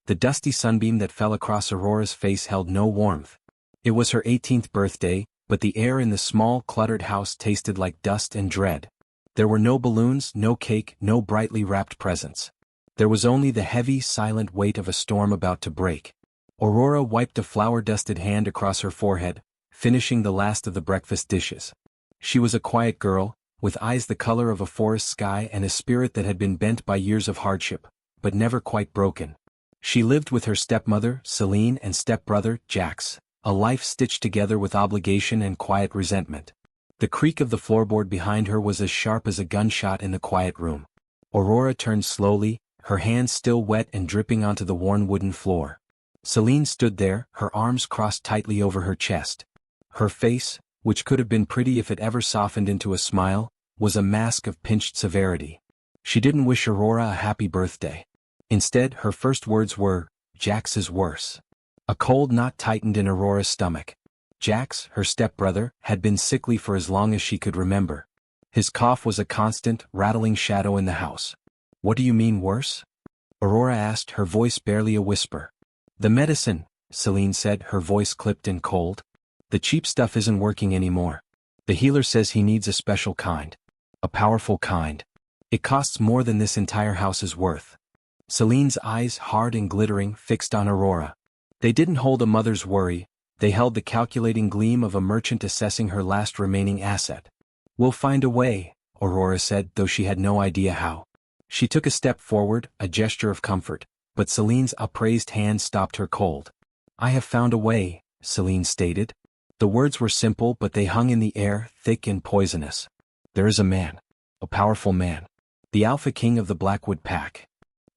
The dusty sunbeam that fell across Aurora's face held no warmth. It was her 18th birthday, but the air in the small, cluttered house tasted like dust and dread. There were no balloons, no cake, no brightly wrapped presents. There was only the heavy, silent weight of a storm about to break. Aurora wiped a flour-dusted hand across her forehead, finishing the last of the breakfast dishes. She was a quiet girl, with eyes the color of a forest sky and a spirit that had been bent by years of hardship, but never quite broken. She lived with her stepmother, Celine, and stepbrother, Jax, a life stitched together with obligation and quiet resentment. The creak of the floorboard behind her was as sharp as a gunshot in the quiet room. Aurora turned slowly, her hands still wet and dripping onto the worn wooden floor. Celine stood there, her arms crossed tightly over her chest. Her face, which could have been pretty if it ever softened into a smile, was a mask of pinched severity. She didn't wish Aurora a happy birthday. Instead, her first words were, "Jax is worse." A cold knot tightened in Aurora's stomach. Jax, her stepbrother, had been sickly for as long as she could remember. His cough was a constant, rattling shadow in the house. "What do you mean worse?" Aurora asked, her voice barely a whisper. "The medicine," Celine said, her voice clipped and cold. "The cheap stuff isn't working anymore. The healer says he needs a special kind. A powerful kind. It costs more than this entire house is worth." Celine's eyes, hard and glittering, fixed on Aurora. They didn't hold a mother's worry, they held the calculating gleam of a merchant assessing her last remaining asset. "We'll find a way," Aurora said, though she had no idea how. She took a step forward, a gesture of comfort, but Celine's upraised hand stopped her cold. "I have found a way," Celine stated. The words were simple, but they hung in the air, thick and poisonous. "There is a man. A powerful man. The Alpha King of the Blackwood Pack."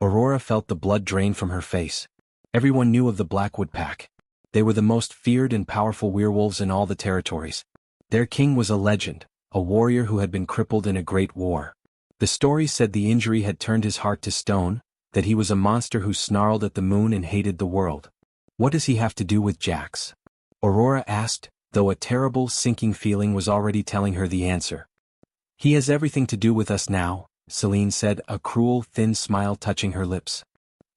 Aurora felt the blood drain from her face. Everyone knew of the Blackwood Pack. They were the most feared and powerful werewolves in all the territories. Their king was a legend, a warrior who had been crippled in a great war. The story said the injury had turned his heart to stone, that he was a monster who snarled at the moon and hated the world. "What does he have to do with Jax?" Aurora asked, though a terrible, sinking feeling was already telling her the answer. "He has everything to do with us now," Celine said, a cruel, thin smile touching her lips.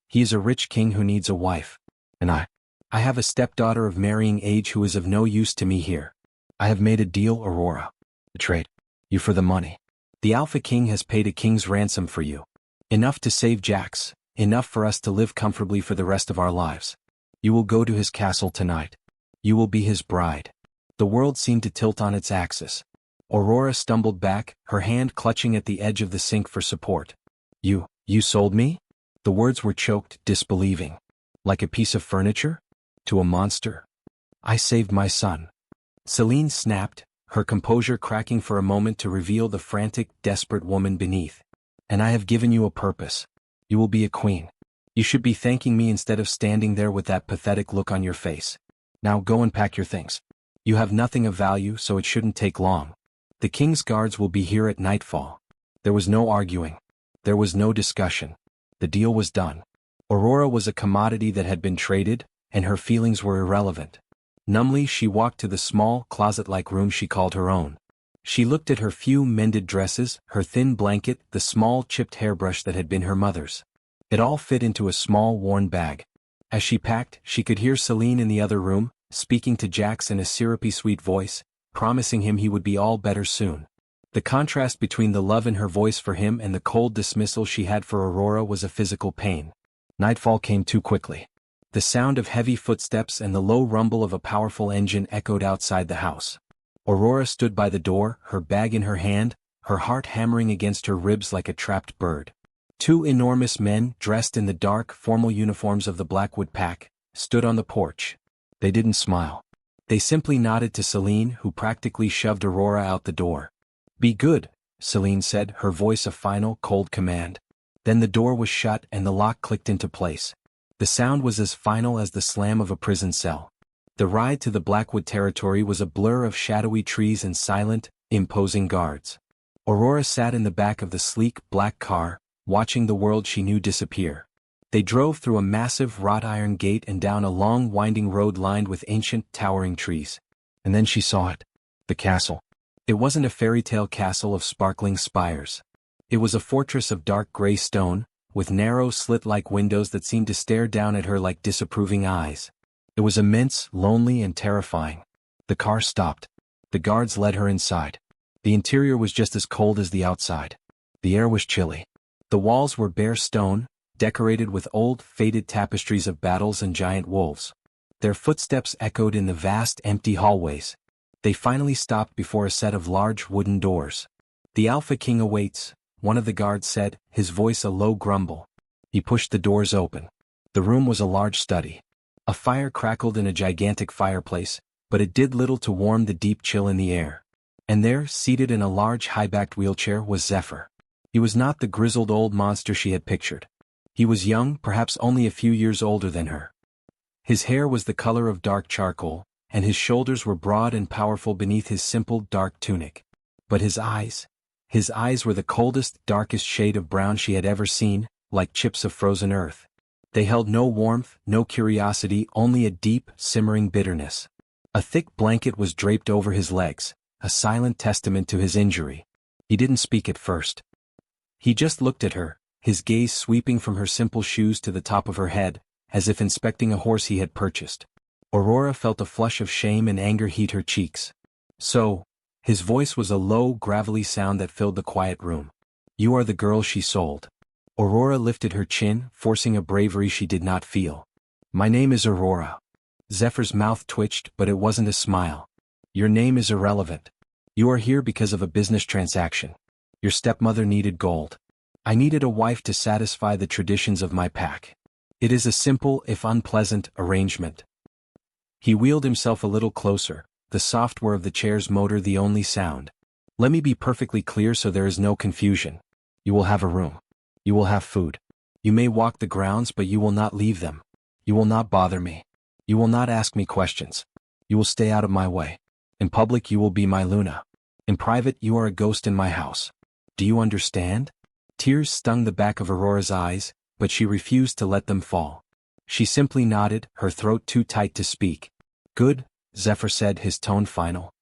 "He is a rich king who needs a wife. And I have a stepdaughter of marrying age who is of no use to me here. I have made a deal, Aurora. Betrayed you for the money. The Alpha King has paid a king's ransom for you. Enough to save Jax, enough for us to live comfortably for the rest of our lives. You will go to his castle tonight. You will be his bride." The world seemed to tilt on its axis. Aurora stumbled back, her hand clutching at the edge of the sink for support. You sold me?" The words were choked, disbelieving. "Like a piece of furniture? To a monster? I saved my son." Celine snapped, her composure cracking for a moment to reveal the frantic, desperate woman beneath. "And I have given you a purpose. You will be a queen. You should be thanking me instead of standing there with that pathetic look on your face. Now go and pack your things. You have nothing of value, so it shouldn't take long. The king's guards will be here at nightfall." There was no arguing. There was no discussion. The deal was done. Aurora was a commodity that had been traded, and her feelings were irrelevant. Numbly she walked to the small, closet-like room she called her own. She looked at her few mended dresses, her thin blanket, the small chipped hairbrush that had been her mother's. It all fit into a small, worn bag. As she packed, she could hear Celine in the other room, speaking to Jax in a syrupy sweet voice, promising him he would be all better soon. The contrast between the love in her voice for him and the cold dismissal she had for Aurora was a physical pain. Nightfall came too quickly. The sound of heavy footsteps and the low rumble of a powerful engine echoed outside the house. Aurora stood by the door, her bag in her hand, her heart hammering against her ribs like a trapped bird. Two enormous men, dressed in the dark, formal uniforms of the Blackwood Pack, stood on the porch. They didn't smile. They simply nodded to Celine, who practically shoved Aurora out the door. "Be good," Celine said, her voice a final, cold command. Then the door was shut and the lock clicked into place. The sound was as final as the slam of a prison cell. The ride to the Blackwood territory was a blur of shadowy trees and silent, imposing guards. Aurora sat in the back of the sleek, black car, watching the world she knew disappear. They drove through a massive wrought iron gate and down a long winding road lined with ancient, towering trees. And then she saw it. The castle. It wasn't a fairy tale castle of sparkling spires. It was a fortress of dark gray stone, with narrow slit-like windows that seemed to stare down at her like disapproving eyes. It was immense, lonely, and terrifying. The car stopped. The guards led her inside. The interior was just as cold as the outside. The air was chilly. The walls were bare stone, decorated with old, faded tapestries of battles and giant wolves. Their footsteps echoed in the vast, empty hallways. They finally stopped before a set of large wooden doors. "The Alpha King awaits," one of the guards said, his voice a low grumble. He pushed the doors open. The room was a large study. A fire crackled in a gigantic fireplace, but it did little to warm the deep chill in the air. And there, seated in a large high-backed wheelchair, was Zephyr. He was not the grizzled old monster she had pictured. He was young, perhaps only a few years older than her. His hair was the color of dark charcoal, and his shoulders were broad and powerful beneath his simple, dark tunic. But his eyes were the coldest, darkest shade of brown she had ever seen, like chips of frozen earth. They held no warmth, no curiosity, only a deep, simmering bitterness. A thick blanket was draped over his legs, a silent testament to his injury. He didn't speak at first. He just looked at her, his gaze sweeping from her simple shoes to the top of her head, as if inspecting a horse he had purchased. Aurora felt a flush of shame and anger heat her cheeks. "So," his voice was a low, gravelly sound that filled the quiet room. "You are the girl she sold." Aurora lifted her chin, forcing a bravery she did not feel. "My name is Aurora." Zephyr's mouth twitched, but it wasn't a smile. "Your name is irrelevant. You are here because of a business transaction. Your stepmother needed gold. I needed a wife to satisfy the traditions of my pack. It is a simple, if unpleasant, arrangement." He wheeled himself a little closer, the soft whir of the chair's motor the only sound. "Let me be perfectly clear so there is no confusion. You will have a room. You will have food. You may walk the grounds, but you will not leave them. You will not bother me. You will not ask me questions. You will stay out of my way. In public you will be my Luna. In private you are a ghost in my house. Do you understand?" Tears stung the back of Aurora's eyes, but she refused to let them fall. She simply nodded, her throat too tight to speak. "Good," Zephyr said, his tone final.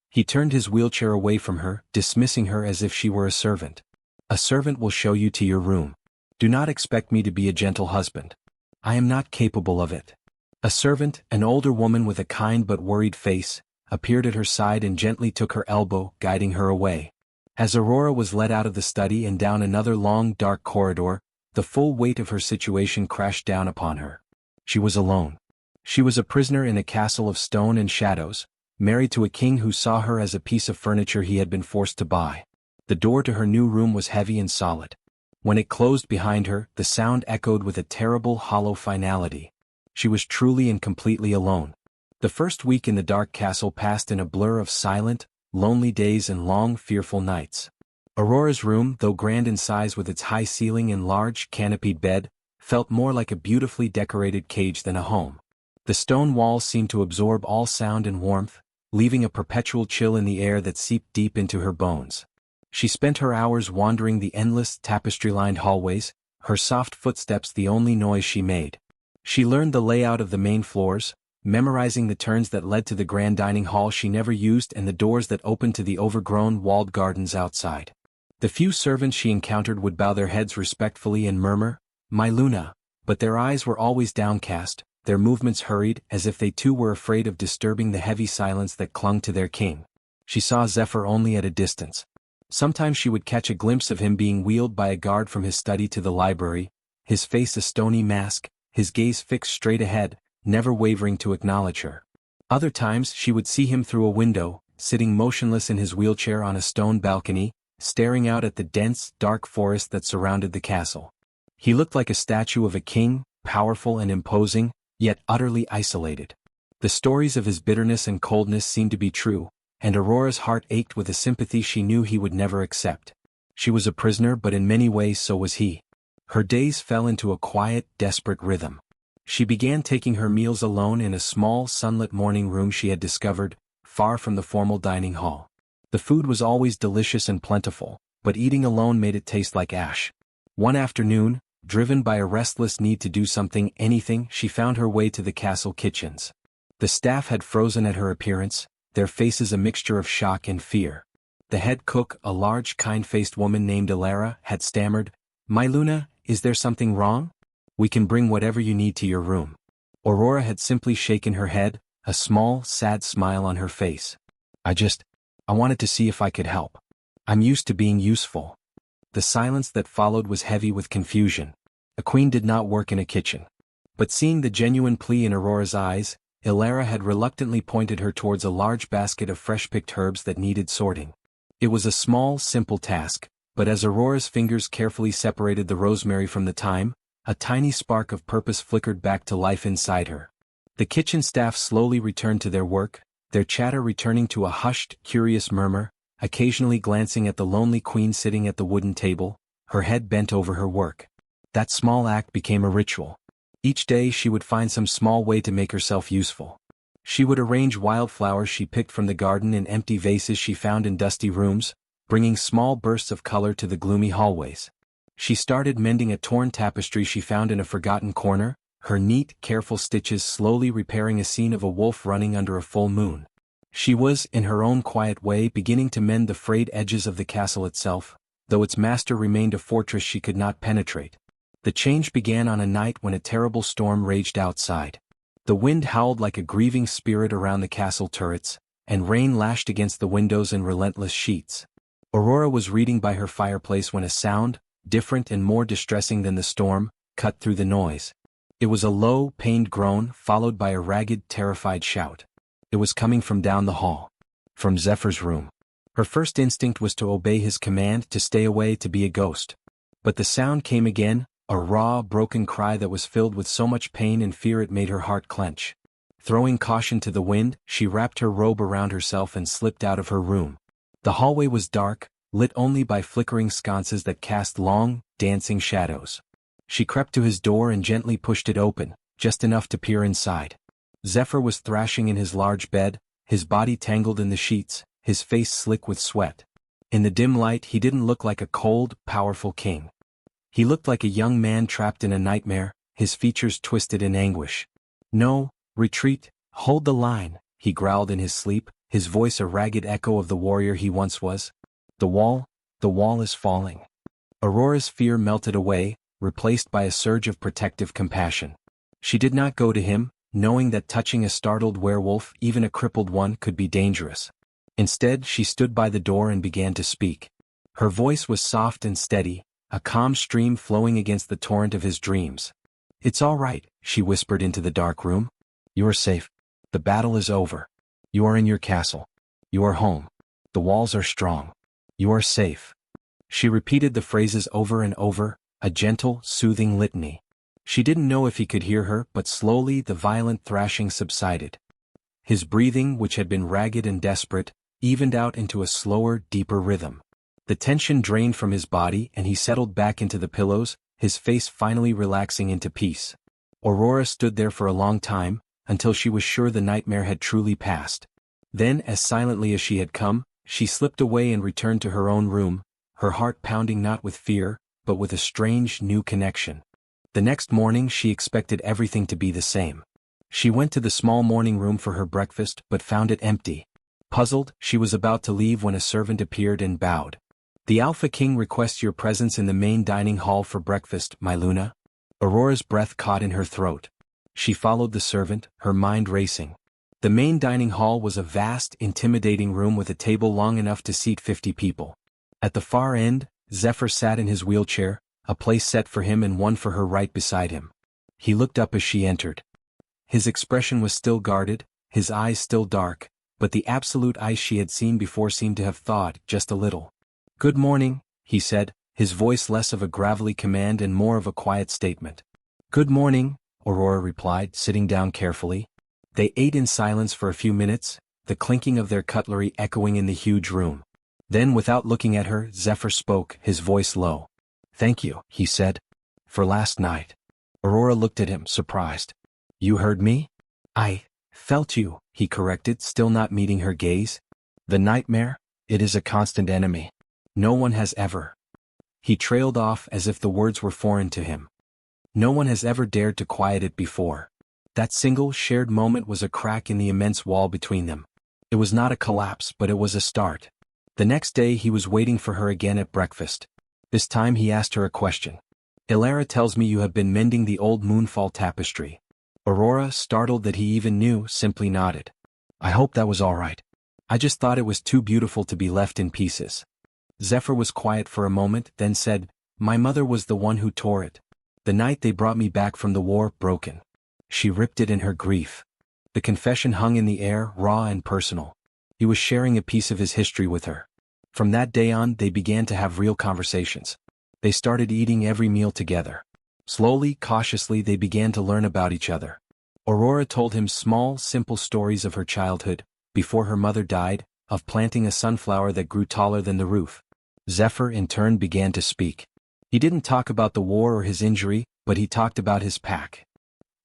He turned his wheelchair away from her, dismissing her as if she were a servant. "A servant will show you to your room. Do not expect me to be a gentle husband. I am not capable of it." A servant, an older woman with a kind but worried face, appeared at her side and gently took her elbow, guiding her away. As Aurora was led out of the study and down another long, dark corridor, the full weight of her situation crashed down upon her. She was alone. She was a prisoner in a castle of stone and shadows, married to a king who saw her as a piece of furniture he had been forced to buy. The door to her new room was heavy and solid. When it closed behind her, the sound echoed with a terrible, hollow finality. She was truly and completely alone. The first week in the dark castle passed in a blur of silent, lonely days and long, fearful nights. Aurora's room, though grand in size with its high ceiling and large, canopied bed, felt more like a beautifully decorated cage than a home. The stone walls seemed to absorb all sound and warmth, leaving a perpetual chill in the air that seeped deep into her bones. She spent her hours wandering the endless, tapestry-lined hallways, her soft footsteps the only noise she made. She learned the layout of the main floors, memorizing the turns that led to the grand dining hall she never used and the doors that opened to the overgrown, walled gardens outside. The few servants she encountered would bow their heads respectfully and murmur, "My Luna," but their eyes were always downcast, their movements hurried, as if they too were afraid of disturbing the heavy silence that clung to their king. She saw Zephyr only at a distance. Sometimes she would catch a glimpse of him being wheeled by a guard from his study to the library, his face a stony mask, his gaze fixed straight ahead, never wavering to acknowledge her. Other times she would see him through a window, sitting motionless in his wheelchair on a stone balcony, staring out at the dense, dark forest that surrounded the castle. He looked like a statue of a king, powerful and imposing, yet utterly isolated. The stories of his bitterness and coldness seemed to be true, and Aurora's heart ached with a sympathy she knew he would never accept. She was a prisoner, but in many ways so was he. Her days fell into a quiet, desperate rhythm. She began taking her meals alone in a small, sunlit morning room she had discovered, far from the formal dining hall. The food was always delicious and plentiful, but eating alone made it taste like ash. One afternoon, driven by a restless need to do something, anything, she found her way to the castle kitchens. The staff had frozen at her appearance, their faces a mixture of shock and fear. The head cook, a large, kind-faced woman named Aurora, had stammered, "My Luna, Is there something wrong? We can bring whatever you need to your room. Aurora had simply shaken her head, a small, sad smile on her face. I wanted to see if I could help. I'm used to being useful. The silence that followed was heavy with confusion. A queen did not work in a kitchen. But seeing the genuine plea in Aurora's eyes, Ilara had reluctantly pointed her towards a large basket of fresh-picked herbs that needed sorting. It was a small, simple task, but as Aurora's fingers carefully separated the rosemary from the thyme, a tiny spark of purpose flickered back to life inside her. The kitchen staff slowly returned to their work, their chatter returning to a hushed, curious murmur, occasionally glancing at the lonely queen sitting at the wooden table, her head bent over her work. That small act became a ritual. Each day she would find some small way to make herself useful. She would arrange wildflowers she picked from the garden in empty vases she found in dusty rooms, bringing small bursts of color to the gloomy hallways. She started mending a torn tapestry she found in a forgotten corner, her neat, careful stitches slowly repairing a scene of a wolf running under a full moon. She was, in her own quiet way, beginning to mend the frayed edges of the castle itself, though its master remained a fortress she could not penetrate. The change began on a night when a terrible storm raged outside. The wind howled like a grieving spirit around the castle turrets, and rain lashed against the windows in relentless sheets. Aurora was reading by her fireplace when a sound, different and more distressing than the storm, cut through the noise. It was a low, pained groan followed by a ragged, terrified shout. It was coming from down the hall. From Zephyr's room. Her first instinct was to obey his command to stay away, to be a ghost. But the sound came again, a raw, broken cry that was filled with so much pain and fear it made her heart clench. Throwing caution to the wind, she wrapped her robe around herself and slipped out of her room. The hallway was dark, lit only by flickering sconces that cast long, dancing shadows. She crept to his door and gently pushed it open, just enough to peer inside. Zephyr was thrashing in his large bed, his body tangled in the sheets, his face slick with sweat. In the dim light he didn't look like a cold, powerful king. He looked like a young man trapped in a nightmare, his features twisted in anguish. "No, retreat, hold the line," he growled in his sleep, his voice a ragged echo of the warrior he once was. The wall is falling." Aurora's fear melted away, replaced by a surge of protective compassion. She did not go to him, knowing that touching a startled werewolf, even a crippled one, could be dangerous. Instead, she stood by the door and began to speak. Her voice was soft and steady, a calm stream flowing against the torrent of his dreams. "It's all right," she whispered into the dark room. "You are safe. The battle is over. You are in your castle. You are home. The walls are strong. You are safe." She repeated the phrases over and over, a gentle, soothing litany. She didn't know if he could hear her, but slowly the violent thrashing subsided. His breathing, which had been ragged and desperate, evened out into a slower, deeper rhythm. The tension drained from his body and he settled back into the pillows, his face finally relaxing into peace. Aurora stood there for a long time, until she was sure the nightmare had truly passed. Then, as silently as she had come, she slipped away and returned to her own room, her heart pounding not with fear, but with a strange, new connection. The next morning she expected everything to be the same. She went to the small morning room for her breakfast but found it empty. Puzzled, she was about to leave when a servant appeared and bowed. "The Alpha King requests your presence in the main dining hall for breakfast, my Luna." Aurora's breath caught in her throat. She followed the servant, her mind racing. The main dining hall was a vast, intimidating room with a table long enough to seat 50 people. At the far end, Zephyr sat in his wheelchair, a place set for him and one for her right beside him. He looked up as she entered. His expression was still guarded, his eyes still dark, but the absolute ice she had seen before seemed to have thawed just a little. "Good morning," he said, his voice less of a gravelly command and more of a quiet statement. "Good morning," Aurora replied, sitting down carefully. They ate in silence for a few minutes, the clinking of their cutlery echoing in the huge room. Then, without looking at her, Zephyr spoke, his voice low. "Thank you," he said, "for last night." Aurora looked at him, surprised. "You heard me?" "I felt you," he corrected, still not meeting her gaze. "The nightmare? It is a constant enemy. No one has ever." He trailed off as if the words were foreign to him. "No one has ever dared to quiet it before." That single, shared moment was a crack in the immense wall between them. It was not a collapse, but it was a start. The next day he was waiting for her again at breakfast. This time he asked her a question. Ilara tells me you have been mending the old moonfall tapestry. Aurora, startled that he even knew, simply nodded. I hope that was all right. I just thought it was too beautiful to be left in pieces. Zephyr was quiet for a moment, then said, My mother was the one who tore it. The night they brought me back from the war, broken. She ripped it in her grief. The confession hung in the air, raw and personal. He was sharing a piece of his history with her. From that day on, they began to have real conversations. They started eating every meal together. Slowly, cautiously, they began to learn about each other. Aurora told him small, simple stories of her childhood, before her mother died, of planting a sunflower that grew taller than the roof. Zephyr, in turn, began to speak. He didn't talk about the war or his injury, but he talked about his pack.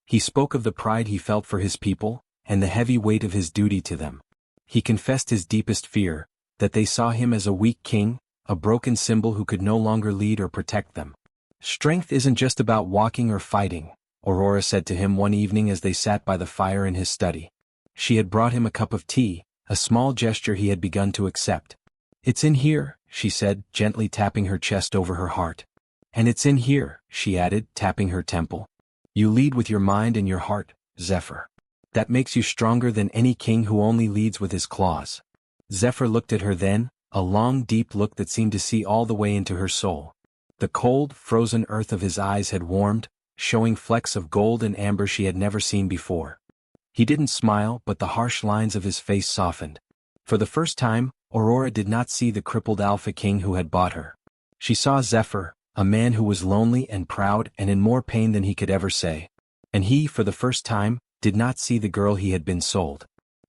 He spoke of the pride he felt for his people, and the heavy weight of his duty to them. He confessed his deepest fear, that they saw him as a weak king, a broken symbol who could no longer lead or protect them. Strength isn't just about walking or fighting, Aurora said to him one evening as they sat by the fire in his study. She had brought him a cup of tea, a small gesture he had begun to accept. It's in here, she said, gently tapping her chest over her heart. And it's in here, she added, tapping her temple. You lead with your mind and your heart, Zephyr. That makes you stronger than any king who only leads with his claws. Zephyr looked at her then, a long, deep look that seemed to see all the way into her soul. The cold, frozen earth of his eyes had warmed, showing flecks of gold and amber she had never seen before. He didn't smile, but the harsh lines of his face softened. For the first time, Aurora did not see the crippled alpha king who had bought her. She saw Zephyr, a man who was lonely and proud and in more pain than he could ever say. And he, for the first time, did not see the girl he had been sold.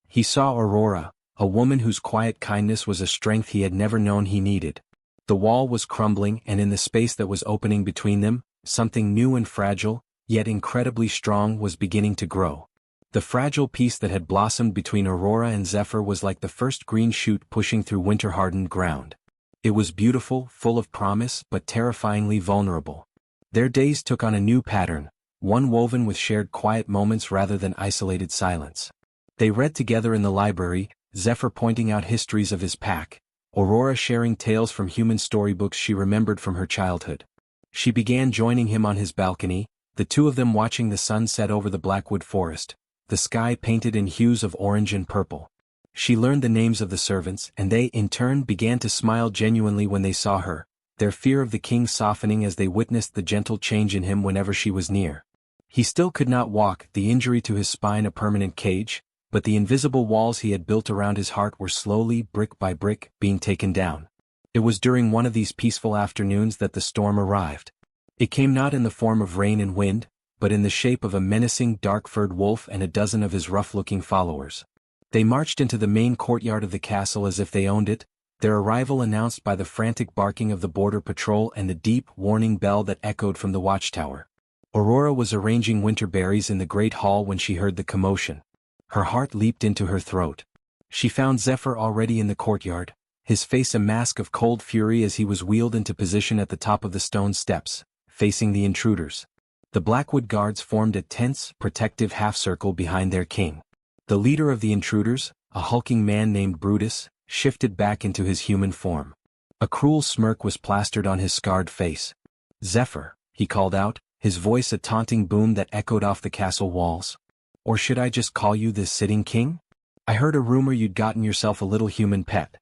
He saw Aurora, a woman whose quiet kindness was a strength he had never known he needed. The wall was crumbling, and in the space that was opening between them, something new and fragile, yet incredibly strong, was beginning to grow. The fragile peace that had blossomed between Aurora and Zephyr was like the first green shoot pushing through winter-hardened ground. It was beautiful, full of promise, but terrifyingly vulnerable. Their days took on a new pattern, one woven with shared quiet moments rather than isolated silence. They read together in the library, Zephyr pointing out histories of his pack, Aurora sharing tales from human storybooks she remembered from her childhood. She began joining him on his balcony, the two of them watching the sun set over the Blackwood forest, the sky painted in hues of orange and purple. She learned the names of the servants, and they, in turn, began to smile genuinely when they saw her, their fear of the king softening as they witnessed the gentle change in him whenever she was near. He still could not walk, the injury to his spine a permanent cage, but the invisible walls he had built around his heart were slowly, brick by brick, being taken down. It was during one of these peaceful afternoons that the storm arrived. It came not in the form of rain and wind, but in the shape of a menacing dark-furred wolf and a dozen of his rough-looking followers. They marched into the main courtyard of the castle as if they owned it, their arrival announced by the frantic barking of the border patrol and the deep, warning bell that echoed from the watchtower. Aurora was arranging winter berries in the great hall when she heard the commotion. Her heart leaped into her throat. She found Zephyr already in the courtyard, his face a mask of cold fury as he was wheeled into position at the top of the stone steps, facing the intruders. The Blackwood guards formed a tense, protective half-circle behind their king. The leader of the intruders, a hulking man named Brutus, shifted back into his human form. A cruel smirk was plastered on his scarred face. "Zephyr," he called out, his voice a taunting boom that echoed off the castle walls. "Or should I just call you the sitting king? I heard a rumor you'd gotten yourself a little human pet.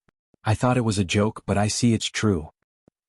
I thought it was a joke, but I see it's true."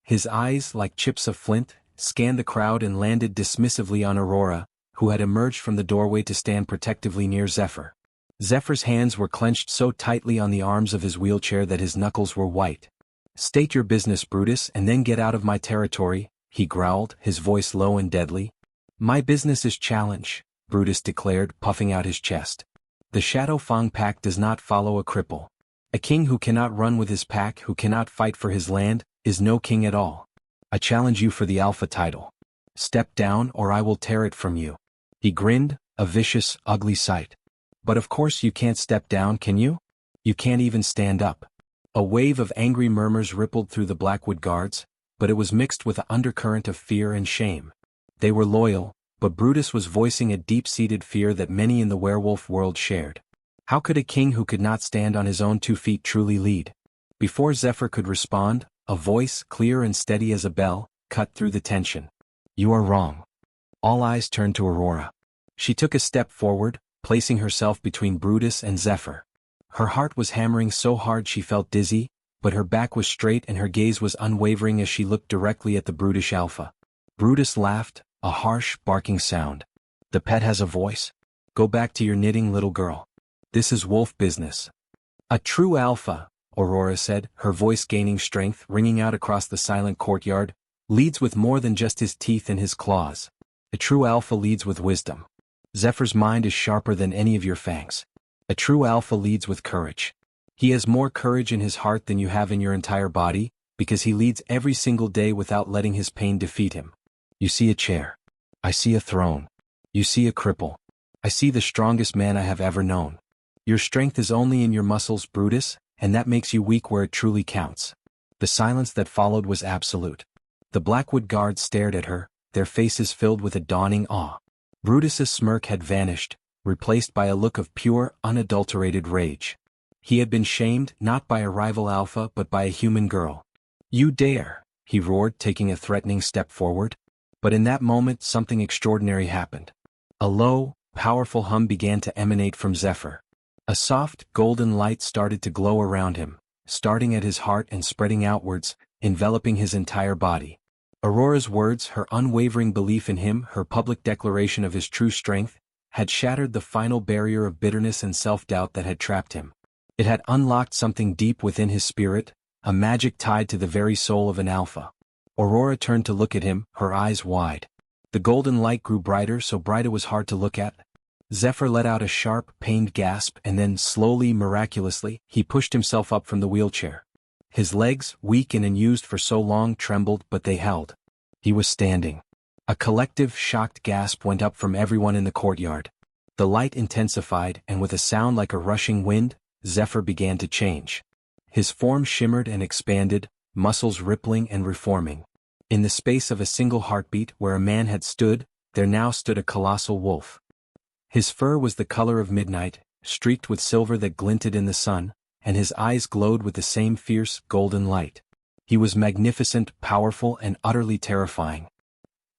His eyes, like chips of flint, scanned the crowd and landed dismissively on Aurora, who had emerged from the doorway to stand protectively near Zephyr. Zephyr's hands were clenched so tightly on the arms of his wheelchair that his knuckles were white. "State your business, Brutus, and then get out of my territory," he growled, his voice low and deadly. "My business is challenge," Brutus declared, puffing out his chest. "The Shadow Fang pack does not follow a cripple. A king who cannot run with his pack, who cannot fight for his land, is no king at all. I challenge you for the alpha title. Step down or I will tear it from you." He grinned, a vicious, ugly sight. "But of course you can't step down, can you? You can't even stand up." A wave of angry murmurs rippled through the Blackwood guards, but it was mixed with an undercurrent of fear and shame. They were loyal, but Brutus was voicing a deep-seated fear that many in the werewolf world shared. How could a king who could not stand on his own 2 feet truly lead? Before Zephyr could respond, a voice, clear and steady as a bell, cut through the tension. You are wrong. All eyes turned to Aurora. She took a step forward, placing herself between Brutus and Zephyr. Her heart was hammering so hard she felt dizzy, but her back was straight and her gaze was unwavering as she looked directly at the brutish alpha. Brutus laughed, a harsh, barking sound. The pet has a voice? Go back to your knitting, little girl. This is wolf business. A true alpha, Aurora said, her voice gaining strength, ringing out across the silent courtyard, leads with more than just his teeth and his claws. A true alpha leads with wisdom. Zephyr's mind is sharper than any of your fangs. A true alpha leads with courage. He has more courage in his heart than you have in your entire body, because he leads every single day without letting his pain defeat him. You see a chair. I see a throne. You see a cripple. I see the strongest man I have ever known. Your strength is only in your muscles, Brutus, and that makes you weak where it truly counts. The silence that followed was absolute. The Blackwood guards stared at her, their faces filled with a dawning awe. Brutus's smirk had vanished, replaced by a look of pure, unadulterated rage. He had been shamed not by a rival alpha but by a human girl. You dare, he roared, taking a threatening step forward. But in that moment something extraordinary happened. A low, powerful hum began to emanate from Zephyr. A soft, golden light started to glow around him, starting at his heart and spreading outwards, enveloping his entire body. Aurora's words, her unwavering belief in him, her public declaration of his true strength, had shattered the final barrier of bitterness and self-doubt that had trapped him. It had unlocked something deep within his spirit, a magic tied to the very soul of an alpha. Aurora turned to look at him, her eyes wide. The golden light grew brighter, so bright it was hard to look at. Zephyr let out a sharp, pained gasp and then, slowly, miraculously, he pushed himself up from the wheelchair. His legs, weak and unused for so long, trembled, but they held. He was standing. A collective, shocked gasp went up from everyone in the courtyard. The light intensified, and with a sound like a rushing wind, Zephyr began to change. His form shimmered and expanded, muscles rippling and reforming. In the space of a single heartbeat, where a man had stood, there now stood a colossal wolf. His fur was the color of midnight, streaked with silver that glinted in the sun, and his eyes glowed with the same fierce, golden light. He was magnificent, powerful, and utterly terrifying.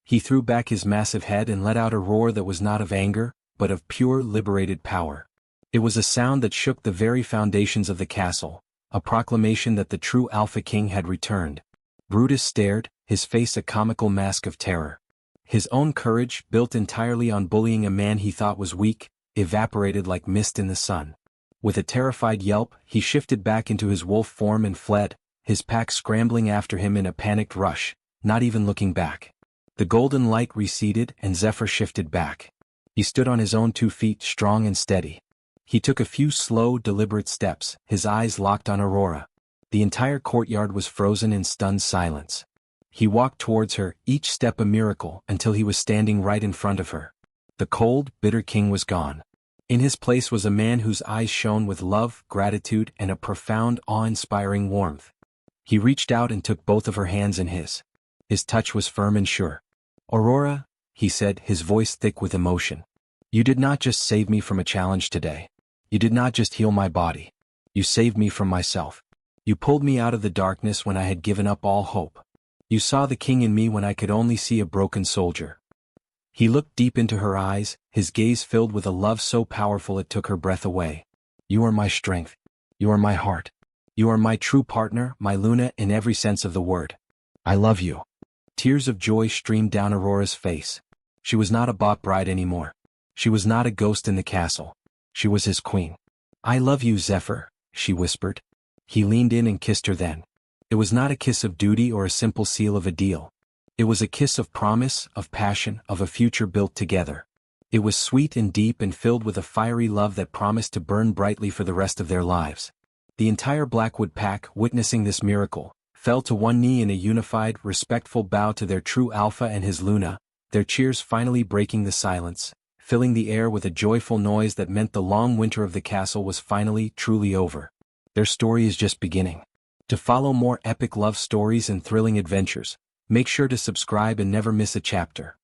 He threw back his massive head and let out a roar that was not of anger, but of pure, liberated power. It was a sound that shook the very foundations of the castle, a proclamation that the true Alpha King had returned. Brutus stared, his face a comical mask of terror. His own courage, built entirely on bullying a man he thought was weak, evaporated like mist in the sun. With a terrified yelp, he shifted back into his wolf form and fled, his pack scrambling after him in a panicked rush, not even looking back. The golden light receded and Zephyr shifted back. He stood on his own 2 feet, strong and steady. He took a few slow, deliberate steps, his eyes locked on Aurora. The entire courtyard was frozen in stunned silence. He walked towards her, each step a miracle, until he was standing right in front of her. The cold, bitter king was gone. In his place was a man whose eyes shone with love, gratitude, and a profound, awe-inspiring warmth. He reached out and took both of her hands in his. His touch was firm and sure. "Aurora," he said, his voice thick with emotion. "You did not just save me from a challenge today. You did not just heal my body. You saved me from myself. You pulled me out of the darkness when I had given up all hope. You saw the king in me when I could only see a broken soldier." He looked deep into her eyes, his gaze filled with a love so powerful it took her breath away. "You are my strength. You are my heart. You are my true partner, my Luna in every sense of the word. I love you." Tears of joy streamed down Aurora's face. She was not a bought bride anymore. She was not a ghost in the castle. She was his queen. "I love you, Zephyr," she whispered. He leaned in and kissed her then. It was not a kiss of duty or a simple seal of a deal. It was a kiss of promise, of passion, of a future built together. It was sweet and deep and filled with a fiery love that promised to burn brightly for the rest of their lives. The entire Blackwood pack, witnessing this miracle, fell to one knee in a unified, respectful bow to their true Alpha and his Luna, their cheers finally breaking the silence, filling the air with a joyful noise that meant the long winter of the castle was finally, truly over. Their story is just beginning. To follow more epic love stories and thrilling adventures, make sure to subscribe and never miss a chapter.